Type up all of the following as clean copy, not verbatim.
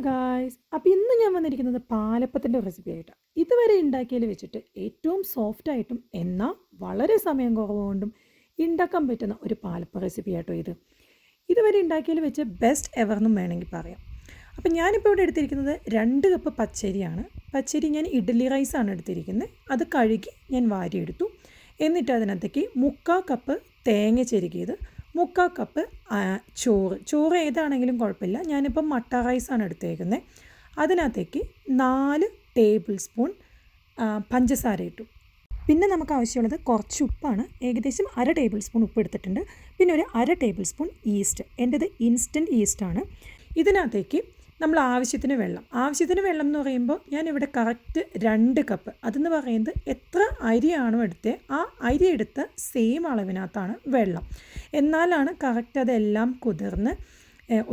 Guys, അപ്പോൾ ഇന്ന് ഞാൻ വന്നിരിക്കുന്നത് പാലപ്പത്തിൻ്റെ റെസിപ്പി ആയിട്ടാണ്. ഇതുവരെ ഉണ്ടാക്കിയതിൽ വെച്ചിട്ട് ഏറ്റവും സോഫ്റ്റായിട്ടും എന്നാൽ വളരെ സമയം കുറവുകൊണ്ടും ഉണ്ടാക്കാൻ പറ്റുന്ന ഒരു പാലപ്പ റെസിപ്പി ആയിട്ടോ ഇത്. ഇതുവരെ ഉണ്ടാക്കിയതിൽ വെച്ച് ബെസ്റ്റ് എവർ എന്നും വേണമെങ്കിൽ പറയാം. അപ്പോൾ ഞാനിപ്പോൾ ഇവിടെ എടുത്തിരിക്കുന്നത് 2 കപ്പ് പച്ചരിയാണ്. പച്ചരി ഞാൻ ഇഡ്ഡലി റൈസാണ് എടുത്തിരിക്കുന്നത്. അത് കഴുകി ഞാൻ വാരിയെടുത്തു. എന്നിട്ട് അതിനകത്തേക്ക് 3/4 കപ്പ് തേങ്ങ ചെരുകിയത്, 3/4 കപ്പ് ചോറ് ഏതാണെങ്കിലും കുഴപ്പമില്ല. ഞാനിപ്പം മട്ട റൈസാണ് എടുത്തേക്കുന്നത്. അതിനകത്തേക്ക് 4 ടേബിൾ സ്പൂൺ പഞ്ചസാര ഇട്ടു. പിന്നെ നമുക്ക് ആവശ്യമുള്ളത് കുറച്ച് ഉപ്പാണ്. ഏകദേശം 1/2 ടേബിൾ സ്പൂൺ ഉപ്പ് എടുത്തിട്ടുണ്ട്. പിന്നെ ഒരു 1/2 ടേബിൾ സ്പൂൺ ഈസ്റ്റ്. എൻ്റേത് ഇൻസ്റ്റൻറ്റ് ഈസ്റ്റാണ്. ഇതിനകത്തേക്ക് നമ്മൾ ആവശ്യത്തിന് വെള്ളം എന്ന് പറയുമ്പോൾ ഞാനിവിടെ കറക്റ്റ് 2 കപ്പ്. അതെന്ന് പറയുന്നത് എത്ര അരിയാണോ എടുത്തത് ആ അരി എടുത്ത സെയിം അളവിനകത്താണ് വെള്ളം. എന്നാലാണ് കറക്റ്റ് അതെല്ലാം കുതിർന്ന്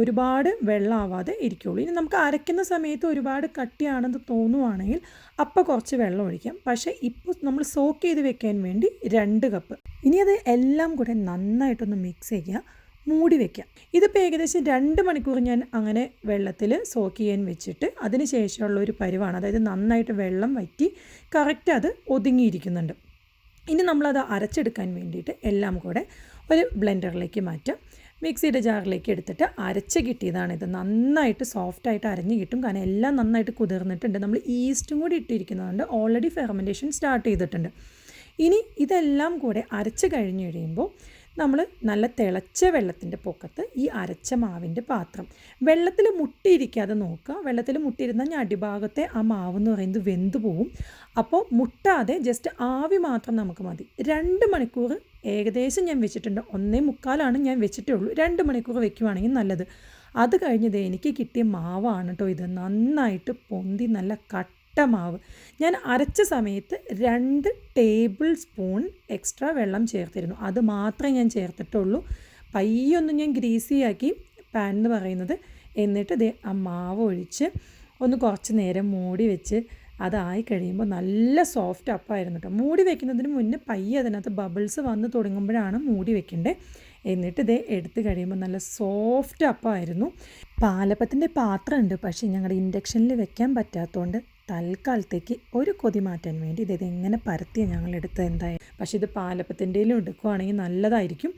ഒരുപാട് വെള്ളമാവാതെ ഇരിക്കുകയുള്ളൂ. ഇനി നമുക്ക് അരയ്ക്കുന്ന സമയത്ത് ഒരുപാട് കട്ടിയാണെന്ന് തോന്നുവാണെങ്കിൽ അപ്പോൾ കുറച്ച് വെള്ളം ഒഴിക്കാം. പക്ഷേ ഇപ്പോൾ നമ്മൾ സോക്ക് ചെയ്ത് വെക്കാൻ വേണ്ടി 2 കപ്പ്. ഇനി അത് എല്ലാം കൂടെ നന്നായിട്ടൊന്ന് മിക്സ് ചെയ്യുക, മൂടി വയ്ക്കാം. ഇതിപ്പോൾ ഏകദേശം 2 മണിക്കൂർ ഞാൻ അങ്ങനെ വെള്ളത്തിൽ സോക്ക് ചെയ്യാൻ വെച്ചിട്ട് അതിന് ശേഷമുള്ള ഒരു പരുവാണ്. അതായത് നന്നായിട്ട് വെള്ളം വറ്റി കറക്റ്റ് അത് ഒതുങ്ങിയിരിക്കുന്നുണ്ട്. ഇനി നമ്മളത് അരച്ചെടുക്കാൻ വേണ്ടിയിട്ട് എല്ലാം കൂടെ ഒരു ബ്ലെൻഡറിലേക്ക് മാറ്റാം. മിക്സിയുടെ ജാറിലേക്ക് എടുത്തിട്ട് അരച്ച് കിട്ടിയതാണിത്. നന്നായിട്ട് സോഫ്റ്റായിട്ട് അരഞ്ഞ് കിട്ടും. കാരണം എല്ലാം നന്നായിട്ട് കുതിർന്നിട്ടുണ്ട്. നമ്മൾ ഈസ്റ്റും കൂടി ഇട്ടിരിക്കുന്നതുകൊണ്ട് ഓൾറെഡി ഫെർമെൻറ്റേഷൻ സ്റ്റാർട്ട് ചെയ്തിട്ടുണ്ട്. ഇനി ഇതെല്ലാം കൂടെ അരച്ച് കഴിഞ്ഞ് കഴിയുമ്പോൾ നമ്മൾ നല്ല തിളച്ച വെള്ളത്തിൻ്റെ പൊക്കത്ത് ഈ അരച്ച മാവിൻ്റെ പാത്രം വെള്ളത്തിൽ മുട്ടിയിരിക്കാതെ നോക്കുക. വെള്ളത്തിൽ മുട്ടിയിരുന്നാൽ ഞാൻ അടിഭാഗത്തെ ആ മാവ് എന്ന് പറയുന്നത് വെന്ത് പോവും. അപ്പോൾ മുട്ടാതെ ജസ്റ്റ് ആവി മാത്രം നമുക്ക് മതി. 2 മണിക്കൂർ ഏകദേശം ഞാൻ വെച്ചിട്ടുണ്ട്. 1.25 ഞാൻ വെച്ചിട്ടുള്ളൂ. 2 മണിക്കൂർ വെക്കുവാണെങ്കിൽ നല്ലത്. അത് കഴിഞ്ഞത് എനിക്ക് കിട്ടിയ മാവാണ് കേട്ടോ ഇത്. നന്നായിട്ട് പൊന്തി നല്ല മാവ്. ഞാൻ അരച്ച സമയത്ത് 2 ടേബിൾ സ്പൂൺ എക്സ്ട്രാ വെള്ളം ചേർത്തിരുന്നു. അത് മാത്രമേ ഞാൻ ചേർത്തിട്ടുള്ളൂ. പയ്യൊന്ന് ഞാൻ ഗ്രീസിയാക്കി പാൻ എന്ന് പറയുന്നത്. എന്നിട്ട് ആ മാവ് ഒഴിച്ച് ഒന്ന് കുറച്ച് നേരം മൂടി വെച്ച് അതായി കഴിയുമ്പോൾ നല്ല സോഫ്റ്റ് അപ്പമായിരുന്നു കേട്ടോ. മൂടി വെക്കുന്നതിന് മുന്നേ പയ്യെ അതിനകത്ത് ബബിൾസ് വന്ന് തുടങ്ങുമ്പോഴാണ് മൂടി വെക്കേണ്ടത്. എന്നിട്ട് എടുത്ത് കഴിയുമ്പോൾ നല്ല സോഫ്റ്റ് അപ്പമായിരുന്നു. പാലപ്പത്തിൻ്റെ പാത്രമുണ്ട്, പക്ഷേ ഞങ്ങളുടെ ഇൻഡക്ഷനിൽ വെക്കാൻ പറ്റാത്തതുകൊണ്ട് തൽക്കാലത്തേക്ക് ഒരു കൊതി മാറ്റാൻ വേണ്ടി ഇതെങ്ങനെ പരത്തിയാണ് ഞങ്ങളെടുത്തത് എന്തായാലും. പക്ഷേ ഇത് പാലപ്പത്തിൻ്റെയിലും എടുക്കുകയാണെങ്കിൽ നല്ലതായിരിക്കും.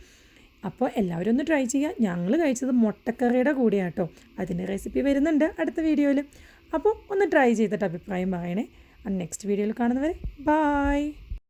അപ്പോൾ എല്ലാവരും ഒന്ന് ട്രൈ ചെയ്യുക. ഞങ്ങൾ കഴിച്ചത് മുട്ടക്കറിയുടെ കൂടെയാട്ടോ. അതിൻ്റെ റെസിപ്പി വരുന്നുണ്ട് അടുത്ത വീഡിയോയിൽ. അപ്പോൾ ഒന്ന് ട്രൈ ചെയ്തിട്ട് അഭിപ്രായം പറയണേ. നെക്സ്റ്റ് വീഡിയോയിൽ കാണുന്നവരെ ബായ്.